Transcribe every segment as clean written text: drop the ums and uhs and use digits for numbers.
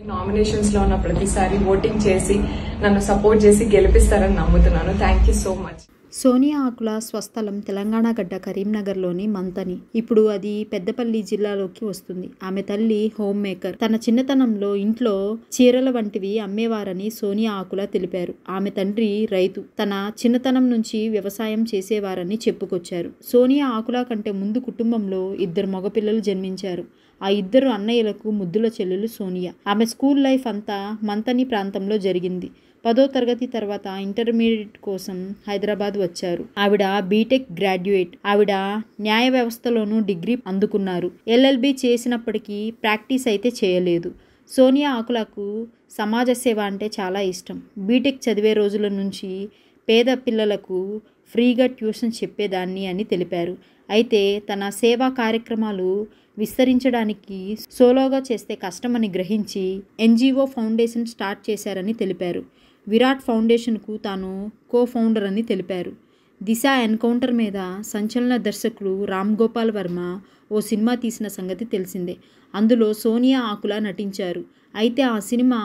Nominations లో ఉన్న ప్రతిసారి ఓటింగ్ చేసి నన్ను సపోర్ట్ చేసి గెలిపిస్తారని నమ్ముతున్నాను. Thank you so much. Sonia Akula స్వస్థలం తెలంగాణ గడ్డ కరీంనగర్లోని మంతని. ఇప్పుడు అది పెద్దపల్లి జిల్లాలోకి వస్తుంది. ఆమె తల్లి హోమ్ మేకర్. తన చిన్నతనంలో ఇంట్లో చీరల వంటివి అమ్మేవారని సోనియా ఆకుల తెలిపారు. ఆమె తండ్రి రైతు. తన చిన్నతనం నుంచి వ్యవసాయం చేసేవారని చెప్పుకొచ్చారు. సోనియా ఆకుల కంటే ముందు కుటుంబంలో 2 మగపిల్లలు జన్మించారు. ఆ 2 అన్నయ్యలకు ముద్దుల చెల్లెలు సోనియా. ఆమె స్కూల్ లైఫ్ అంతా మంతని ప్రాంతంలో జరిగింది. 10వ తరగతి తర్వాత ఇంటర్మీడియట్ కోసం హైదరాబాద్ వచ్చారు. ఆవిడ బీటెక్ గ్రాడ్యుయేట్. ఆవిడ న్యాయ వ్యవస్థలోనూ డిగ్రీ అందుకున్నారు. LLB చేసినప్పటికీ ప్రాక్టీస్ అయితే చేయలేదు. సోనియా ఆకులకు సమాజ సేవ అంటే చాలా ఇష్టం. బీటెక్ చదివే రోజుల నుంచి పేద పిల్లలకు ఫ్రీగా ట్యూషన్ చెప్పేదాన్ని అని తెలిపారు. అయితే తన సేవా కార్యక్రమాలు విస్తరించడానికి సోలోగా చేస్తే కష్టమని గ్రహించి NGO ఫౌండేషన్ స్టార్ట్ చేశారని తెలిపారు. విరాట్ ఫౌండేషన్కు తాను కో-ఫౌండర్ అని తెలిపారు. దిశ ఎన్కౌంటర్ మీద సంచలన దర్శకుడు రామ్ గోపాల్ వర్మ ఓ సినిమా తీసిన సంగతి తెలిసిందే. అందులో సోనియా ఆకుల నటించారు. అయితే ఆ సినిమా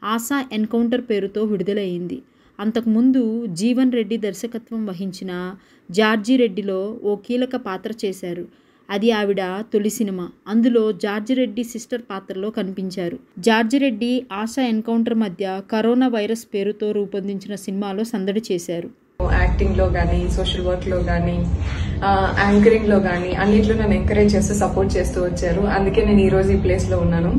ఆశా ఎన్కౌంటర్ పేరుతో విడుదలయ్యింది. అంతకుముందు జీవన్ రెడ్డి దర్శకత్వం వహించిన జార్జి రెడ్డిలో ఓ కీలక పాత్ర చేశారు. అది ఆవిడ తొలి సినిమా. అందులో జార్జి రెడ్డి సిస్టర్ పాత్రలో కనిపించారు. జార్జి రెడ్డి ఆశా ఎన్కౌంటర్ మధ్య కరోనా వైరస్ పేరుతో రూపొందించిన సినిమాలో సందడి చేశారు. యాక్టింగ్ లో కానీ, సోషల్ వర్క్ లో కానీ, యాంకరింగ్ లో కానీ అన్నిట్లో నన్ను ఎంకరేజ్ చేస్తూ సపోర్ట్ చేస్తూ వచ్చారు. అందుకే నేను ఈ రోజు ఈ ప్లేస్ లో ఉన్నాను.